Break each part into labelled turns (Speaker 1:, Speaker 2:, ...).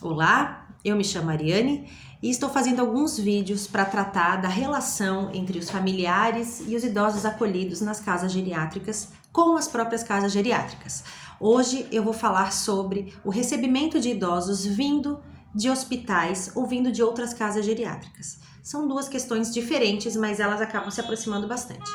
Speaker 1: Olá, eu me chamo Ariane e estou fazendo alguns vídeos para tratar da relação entre os familiares e os idosos acolhidos nas casas geriátricas com as próprias casas geriátricas. Hoje eu vou falar sobre o recebimento de idosos vindo de hospitais ou vindo de outras casas geriátricas. São duas questões diferentes, mas elas acabam se aproximando bastante.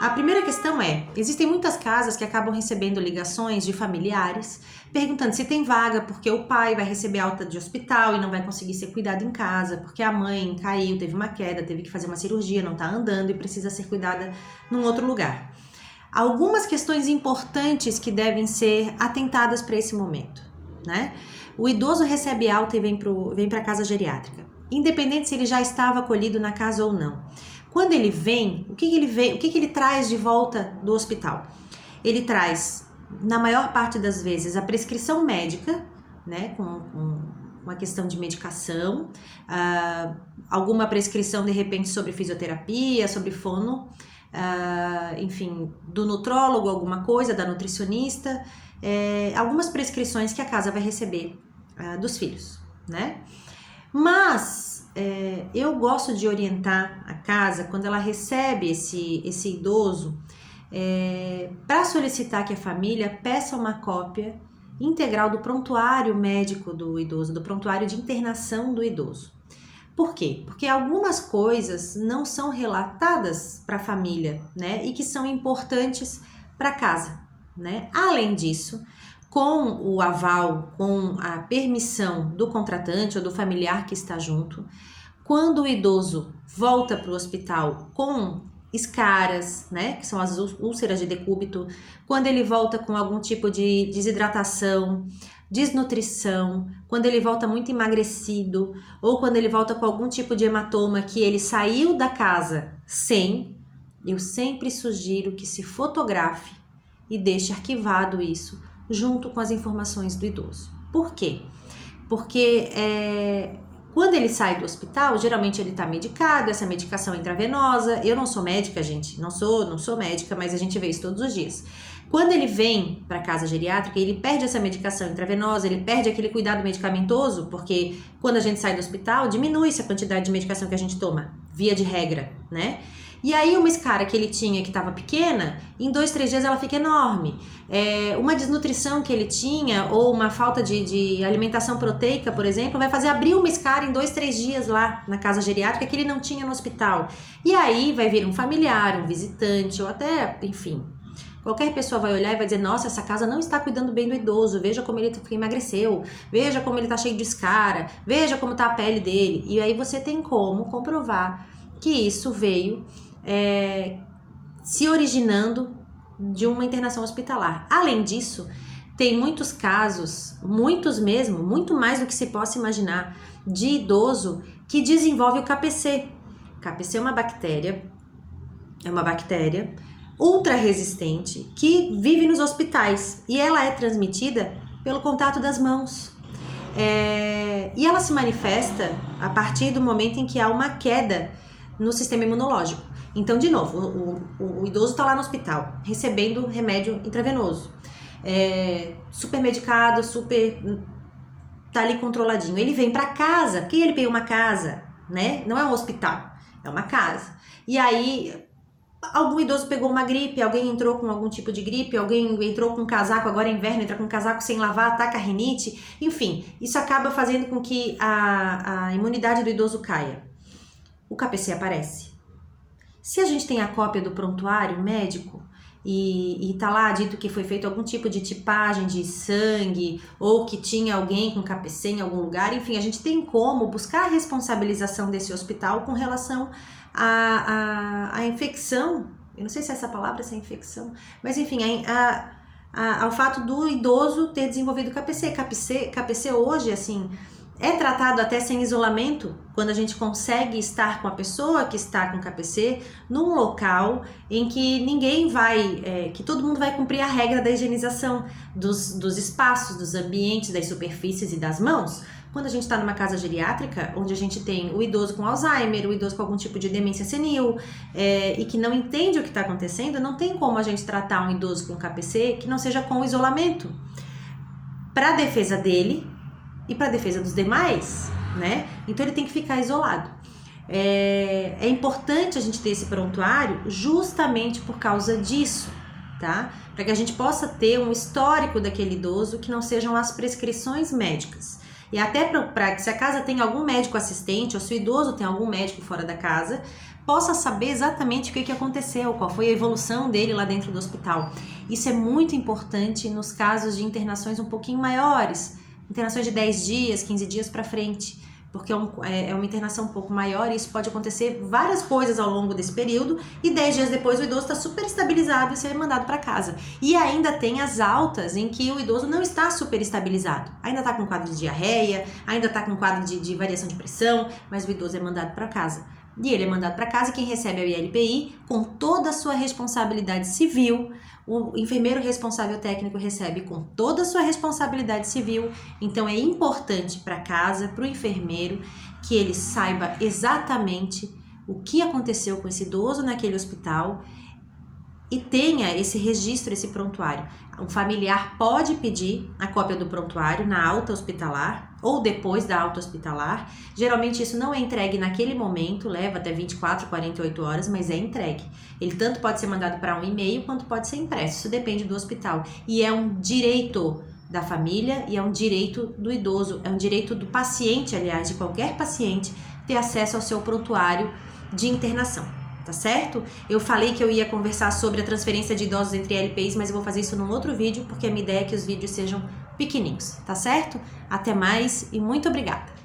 Speaker 1: A primeira questão é, existem muitas casas que acabam recebendo ligações de familiares perguntando se tem vaga porque o pai vai receber alta de hospital e não vai conseguir ser cuidado em casa, porque a mãe caiu, teve uma queda, teve que fazer uma cirurgia, não está andando e precisa ser cuidada num outro lugar. Algumas questões importantes que devem ser atentadas para esse momento, né? O idoso recebe alta e vem para a casa geriátrica, independente se ele já estava acolhido na casa ou não. Quando ele vem, o que ele traz de volta do hospital? Ele traz, na maior parte das vezes, a prescrição médica, né, com uma questão de medicação, alguma prescrição de repente sobre fisioterapia, sobre fono, enfim, do nutrólogo, alguma coisa, da nutricionista, algumas prescrições que a casa vai receber dos filhos, né? Mas eu gosto de orientar a casa quando ela recebe esse idoso para solicitar que a família peça uma cópia integral do prontuário médico do idoso, do prontuário de internação do idoso. Por quê? Porque algumas coisas não são relatadas para a família, né? E que são importantes para casa, né? Além disso, com o aval, com a permissão do contratante ou do familiar que está junto, quando o idoso volta para o hospital com escaras, né, que são as úlceras de decúbito, quando ele volta com algum tipo de desidratação, desnutrição, quando ele volta muito emagrecido, ou quando ele volta com algum tipo de hematoma que ele saiu da casa sem, eu sempre sugiro que se fotografe e deixe arquivado isso, junto com as informações do idoso. Por quê? Porque quando ele sai do hospital, geralmente ele está medicado, essa medicação intravenosa. Eu não sou médica, gente, não sou médica, mas a gente vê isso todos os dias. Quando ele vem para a casa geriátrica, ele perde essa medicação intravenosa, ele perde aquele cuidado medicamentoso, porque quando a gente sai do hospital, diminui-se a quantidade de medicação que a gente toma, via de regra, né? E aí uma escara que ele tinha que estava pequena, em 2-3 dias ela fica enorme. Uma desnutrição que ele tinha, ou uma falta de alimentação proteica, por exemplo, vai fazer abrir uma escara em 2-3 dias lá na casa geriátrica que ele não tinha no hospital. E aí vai vir um familiar, um visitante, ou até, enfim, qualquer pessoa vai olhar e vai dizer, nossa, essa casa não está cuidando bem do idoso, veja como ele emagreceu, veja como ele está cheio de escara, veja como está a pele dele. E aí você tem como comprovar que isso veio se originando de uma internação hospitalar. Além disso, tem muitos casos, muitos mesmo, muito mais do que se possa imaginar, de idoso que desenvolve o KPC. KPC é uma bactéria ultra resistente que vive nos hospitais e ela é transmitida pelo contato das mãos. E ela se manifesta a partir do momento em que há uma queda no sistema imunológico. Então, de novo, o idoso está lá no hospital, recebendo remédio intravenoso, super medicado, tá ali controladinho. Ele vem para casa, porque ele veio uma casa, né? Não é um hospital, é uma casa. E aí, algum idoso pegou uma gripe, alguém entrou com algum tipo de gripe, alguém entrou com um casaco, agora é inverno, entra com um casaco sem lavar, ataca a rinite. Enfim, isso acaba fazendo com que a imunidade do idoso caia. O KPC aparece. Se a gente tem a cópia do prontuário médico e tá lá dito que foi feito algum tipo de tipagem de sangue ou que tinha alguém com KPC em algum lugar, enfim, a gente tem como buscar a responsabilização desse hospital com relação à infecção. Eu não sei se é essa palavra, se é infecção, mas enfim, ao fato do idoso ter desenvolvido KPC. KPC hoje, assim, é tratado até sem isolamento, quando a gente consegue estar com a pessoa que está com KPC num local em que ninguém vai, que todo mundo vai cumprir a regra da higienização dos espaços, dos ambientes, das superfícies e das mãos. Quando a gente está numa casa geriátrica, onde a gente tem o idoso com Alzheimer, o idoso com algum tipo de demência senil, e que não entende o que está acontecendo, não tem como a gente tratar um idoso com KPC que não seja com isolamento. Para a defesa dele, e para defesa dos demais, né? Então ele tem que ficar isolado. É importante a gente ter esse prontuário justamente por causa disso, tá? Para que a gente possa ter um histórico daquele idoso que não sejam as prescrições médicas. E até para que, se a casa tem algum médico assistente ou se o idoso tem algum médico fora da casa, possa saber exatamente o que aconteceu, qual foi a evolução dele lá dentro do hospital. Isso é muito importante nos casos de internações um pouquinho maiores, internações de 10 dias, 15 dias para frente, porque é uma internação um pouco maior e isso pode acontecer várias coisas ao longo desse período e 10 dias depois o idoso está super estabilizado e ser mandado para casa. E ainda tem as altas em que o idoso não está super estabilizado, ainda está com quadro de diarreia, ainda está com quadro de variação de pressão, mas o idoso é mandado para casa. E ele é mandado para casa e quem recebe é o ILPI com toda a sua responsabilidade civil. O enfermeiro responsável técnico recebe com toda a sua responsabilidade civil. Então é importante para casa, para o enfermeiro, que ele saiba exatamente o que aconteceu com esse idoso naquele hospital e tenha esse registro, esse prontuário. Um familiar pode pedir a cópia do prontuário na alta hospitalar ou depois da alta hospitalar. Geralmente isso não é entregue naquele momento, leva até 24, 48 horas, mas é entregue. Ele tanto pode ser mandado para um e-mail quanto pode ser impresso, isso depende do hospital. E é um direito da família e é um direito do idoso, é um direito do paciente, aliás, de qualquer paciente, ter acesso ao seu prontuário de internação. Tá certo? Eu falei que eu ia conversar sobre a transferência de idosos entre LPIs, mas eu vou fazer isso num outro vídeo, porque a minha ideia é que os vídeos sejam pequenininhos, tá certo? Até mais e muito obrigada!